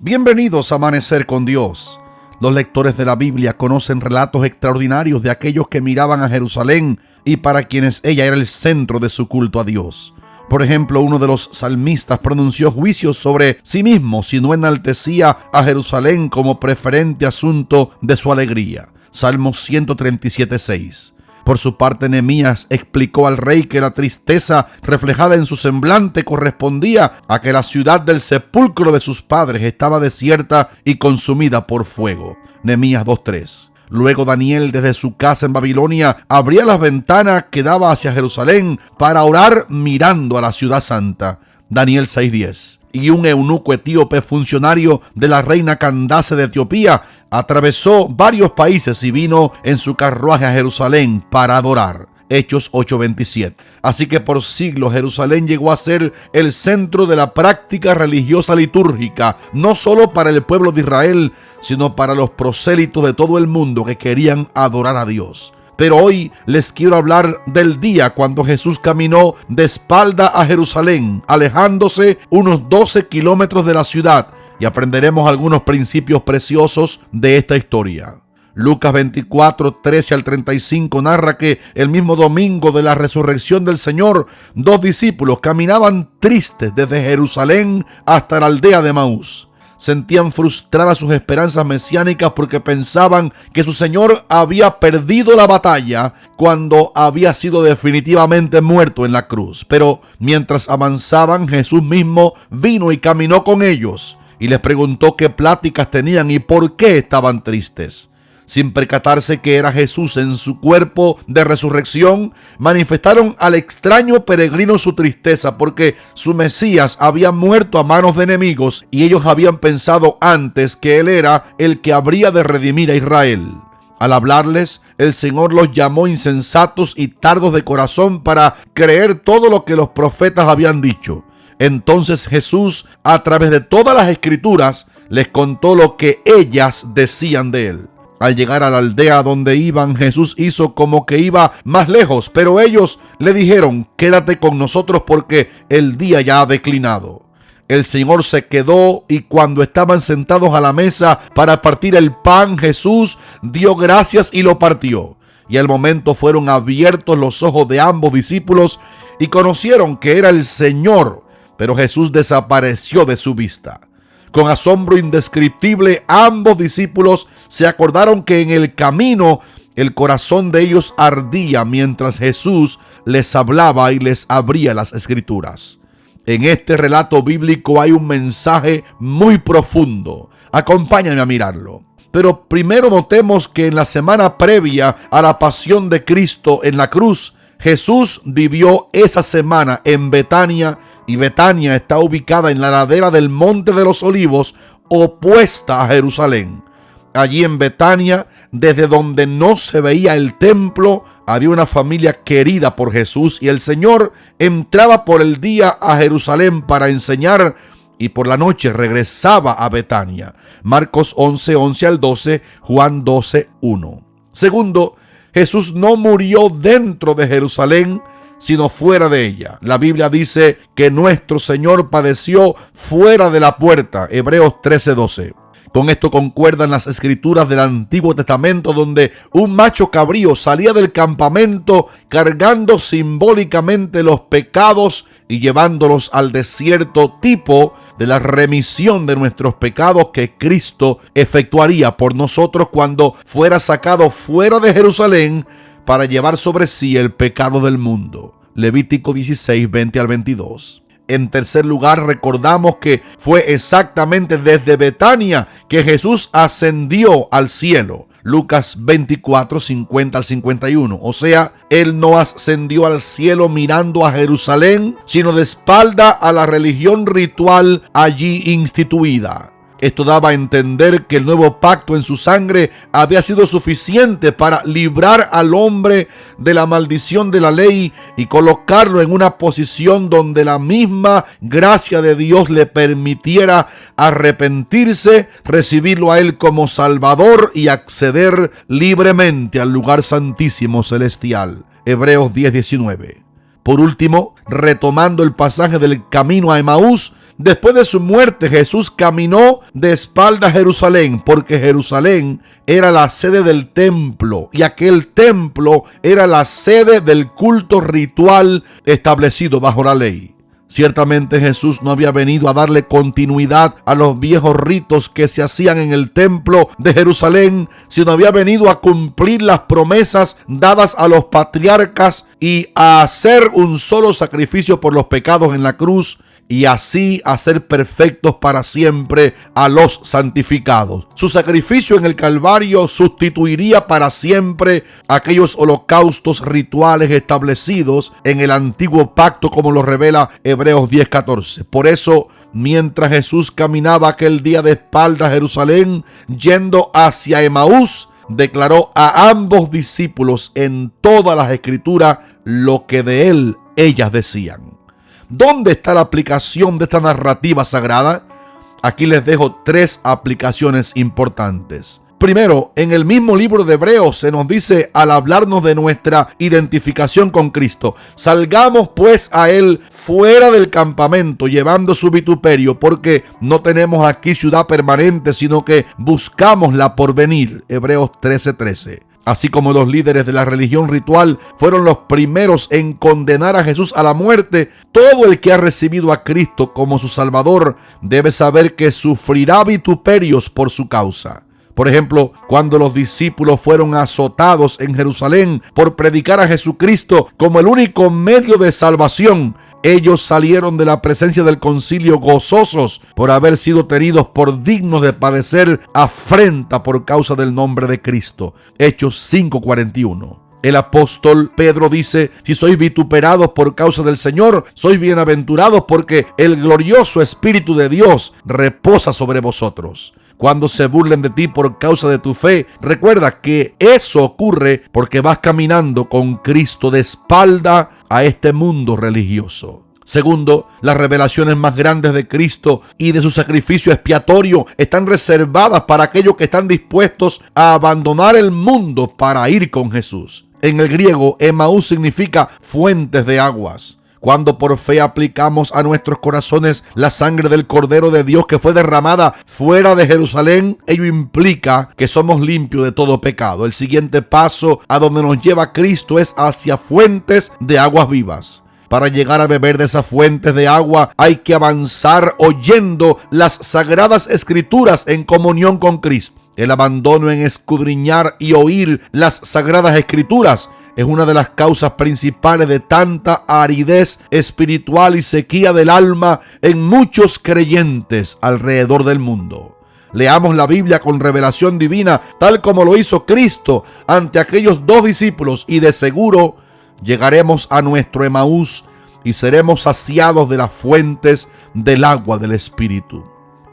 Bienvenidos a Amanecer con Dios. Los lectores de la Biblia conocen relatos extraordinarios de aquellos que miraban a Jerusalén y para quienes ella era el centro de su culto a Dios. Por ejemplo, uno de los salmistas pronunció juicios sobre sí mismo si no enaltecía a Jerusalén como preferente asunto de su alegría. Salmo 137:6. Por su parte, Nehemías explicó al rey que la tristeza reflejada en su semblante correspondía a que la ciudad del sepulcro de sus padres estaba desierta y consumida por fuego. Nehemías 2:3. Luego Daniel, desde su casa en Babilonia, abría las ventanas que daba hacia Jerusalén para orar mirando a la ciudad santa. Daniel 6:10. Y un eunuco etíope funcionario de la reina Candace de Etiopía atravesó varios países y vino en su carruaje a Jerusalén para adorar. Hechos 8:27. Así que por siglos Jerusalén llegó a ser el centro de la práctica religiosa litúrgica, no solo para el pueblo de Israel, sino para los prosélitos de todo el mundo que querían adorar a Dios. Pero hoy les quiero hablar del día cuando Jesús caminó de espalda a Jerusalén, alejándose unos 12 kilómetros de la ciudad, y aprenderemos algunos principios preciosos de esta historia. Lucas 24:13 al 35 narra que el mismo domingo de la resurrección del Señor, dos discípulos caminaban tristes desde Jerusalén hasta la aldea de Emaús. Sentían frustradas sus esperanzas mesiánicas porque pensaban que su Señor había perdido la batalla cuando había sido definitivamente muerto en la cruz. Pero mientras avanzaban, Jesús mismo vino y caminó con ellos y les preguntó qué pláticas tenían y por qué estaban tristes. Sin percatarse que era Jesús en su cuerpo de resurrección, manifestaron al extraño peregrino su tristeza porque su Mesías había muerto a manos de enemigos y ellos habían pensado antes que él era el que habría de redimir a Israel. Al hablarles, el Señor los llamó insensatos y tardos de corazón para creer todo lo que los profetas habían dicho. Entonces Jesús, a través de todas las escrituras, les contó lo que ellas decían de él. Al llegar a la aldea donde iban, Jesús hizo como que iba más lejos, pero ellos le dijeron: quédate con nosotros porque el día ya ha declinado. El Señor se quedó y cuando estaban sentados a la mesa para partir el pan, Jesús dio gracias y lo partió. Y al momento fueron abiertos los ojos de ambos discípulos y conocieron que era el Señor, pero Jesús desapareció de su vista. Con asombro indescriptible, ambos discípulos se acordaron que en el camino el corazón de ellos ardía mientras Jesús les hablaba y les abría las escrituras. En este relato bíblico hay un mensaje muy profundo. Acompáñame a mirarlo. Pero primero notemos que en la semana previa a la pasión de Cristo en la cruz, Jesús vivió esa semana en Betania, y Betania está ubicada en la ladera del Monte de los Olivos, opuesta a Jerusalén. Allí en Betania, desde donde no se veía el templo, había una familia querida por Jesús y el Señor entraba por el día a Jerusalén para enseñar y por la noche regresaba a Betania. Marcos 11:11 al 12, Juan 12:1. Segundo, Jesús no murió dentro de Jerusalén, sino fuera de ella. La Biblia dice que nuestro Señor padeció fuera de la puerta. Hebreos 13:12. Con esto concuerdan las escrituras del Antiguo Testamento, donde un macho cabrío salía del campamento cargando simbólicamente los pecados y llevándolos al desierto, tipo de la remisión de nuestros pecados que Cristo efectuaría por nosotros cuando fuera sacado fuera de Jerusalén para llevar sobre sí el pecado del mundo. Levítico 16:20 al 22. En tercer lugar, recordamos que fue exactamente desde Betania que Jesús ascendió al cielo. Lucas 24:50 al 51. O sea, él no ascendió al cielo mirando a Jerusalén, sino de espalda a la religión ritual allí instituida. Esto daba a entender que el nuevo pacto en su sangre había sido suficiente para librar al hombre de la maldición de la ley y colocarlo en una posición donde la misma gracia de Dios le permitiera arrepentirse, recibirlo a él como Salvador y acceder libremente al lugar santísimo celestial. Hebreos 10:19. Por último, retomando el pasaje del camino a Emaús, Después de su muerte, Jesús caminó de espaldas a Jerusalén, porque Jerusalén era la sede del templo y aquel templo era la sede del culto ritual establecido bajo la ley. Ciertamente Jesús no había venido a darle continuidad a los viejos ritos que se hacían en el templo de Jerusalén, sino había venido a cumplir las promesas dadas a los patriarcas y a hacer un solo sacrificio por los pecados en la cruz, y así hacer perfectos para siempre a los santificados. Su sacrificio en el Calvario sustituiría para siempre aquellos holocaustos rituales establecidos en el antiguo pacto, como lo revela Hebreos 10:14. Por eso, mientras Jesús caminaba aquel día de espaldas a Jerusalén, yendo hacia Emaús, declaró a ambos discípulos en todas las escrituras lo que de él ellas decían. ¿Dónde está la aplicación de esta narrativa sagrada? Aquí les dejo 3 aplicaciones importantes. Primero, en el mismo libro de Hebreos se nos dice, al hablarnos de nuestra identificación con Cristo: salgamos pues a Él fuera del campamento, llevando su vituperio, porque no tenemos aquí ciudad permanente, sino que buscamos la porvenir. Hebreos 13:13. Así como los líderes de la religión ritual fueron los primeros en condenar a Jesús a la muerte, todo el que ha recibido a Cristo como su Salvador debe saber que sufrirá vituperios por su causa. Por ejemplo, cuando los discípulos fueron azotados en Jerusalén por predicar a Jesucristo como el único medio de salvación, ellos salieron de la presencia del concilio gozosos por haber sido tenidos por dignos de padecer afrenta por causa del nombre de Cristo. Hechos 5:41. El apóstol Pedro dice: si sois vituperados por causa del Señor, sois bienaventurados, porque el glorioso Espíritu de Dios reposa sobre vosotros. Cuando se burlen de ti por causa de tu fe, recuerda que eso ocurre porque vas caminando con Cristo de espalda a este mundo religioso. Segundo, las revelaciones más grandes de Cristo y de su sacrificio expiatorio están reservadas para aquellos que están dispuestos a abandonar el mundo para ir con Jesús. En el griego, Emaús significa fuentes de aguas. Cuando por fe aplicamos a nuestros corazones la sangre del Cordero de Dios que fue derramada fuera de Jerusalén, ello implica que somos limpios de todo pecado. El siguiente paso a donde nos lleva Cristo es hacia fuentes de aguas vivas. Para llegar a beber de esas fuentes de agua hay que avanzar oyendo las sagradas escrituras en comunión con Cristo. El abandono en escudriñar y oír las sagradas escrituras es una de las causas principales de tanta aridez espiritual y sequía del alma en muchos creyentes alrededor del mundo. Leamos la Biblia con revelación divina, tal como lo hizo Cristo ante aquellos 2 discípulos, y de seguro llegaremos a nuestro Emaús y seremos saciados de las fuentes del agua del Espíritu.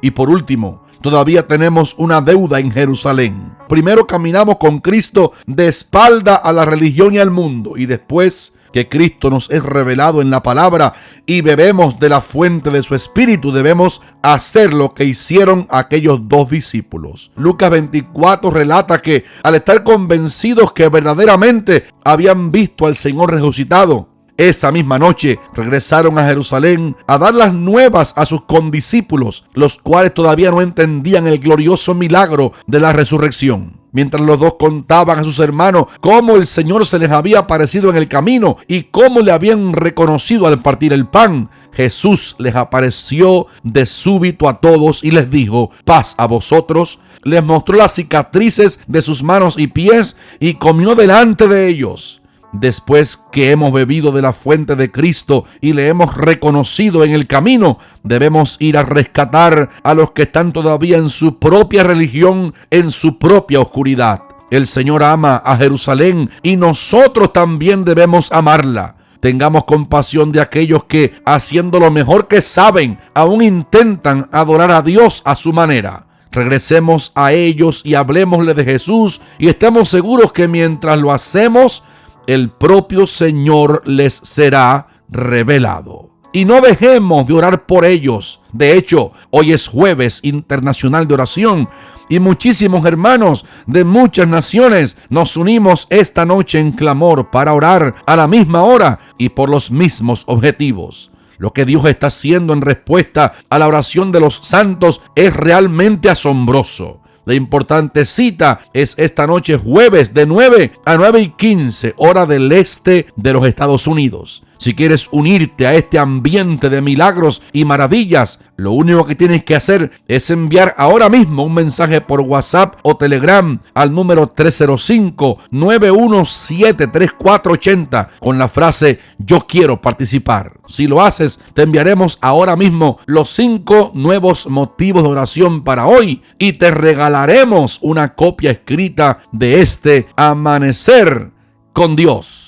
Y por último, todavía tenemos una deuda en Jerusalén. Primero caminamos con Cristo de espalda a la religión y al mundo, y después que Cristo nos es revelado en la palabra y bebemos de la fuente de su Espíritu, debemos hacer lo que hicieron aquellos 2 discípulos. Lucas 24 relata que al estar convencidos que verdaderamente habían visto al Señor resucitado, esa misma noche regresaron a Jerusalén a dar las nuevas a sus condiscípulos, los cuales todavía no entendían el glorioso milagro de la resurrección. Mientras los 2 contaban a sus hermanos cómo el Señor se les había aparecido en el camino y cómo le habían reconocido al partir el pan, Jesús les apareció de súbito a todos y les dijo: paz a vosotros. Les mostró las cicatrices de sus manos y pies y comió delante de ellos. Después que hemos bebido de la fuente de Cristo y le hemos reconocido en el camino, debemos ir a rescatar a los que están todavía en su propia religión, en su propia oscuridad. El Señor ama a Jerusalén y nosotros también debemos amarla. Tengamos compasión de aquellos que, haciendo lo mejor que saben, aún intentan adorar a Dios a su manera. Regresemos a ellos y hablemosle de Jesús, y estemos seguros que mientras lo hacemos, el propio Señor les será revelado. Y no dejemos de orar por ellos. De hecho, hoy es Jueves Internacional de Oración y muchísimos hermanos de muchas naciones nos unimos esta noche en clamor para orar a la misma hora y por los mismos objetivos. Lo que Dios está haciendo en respuesta a la oración de los santos es realmente asombroso. La importante cita es esta noche jueves de 9 a 9:15, hora del este de los Estados Unidos. Si quieres unirte a este ambiente de milagros y maravillas, lo único que tienes que hacer es enviar ahora mismo un mensaje por WhatsApp o Telegram al número 305-917-3480 con la frase "Yo quiero participar". Si lo haces, te enviaremos ahora mismo los 5 nuevos motivos de oración para hoy y te regalaremos una copia escrita de este Amanecer con Dios.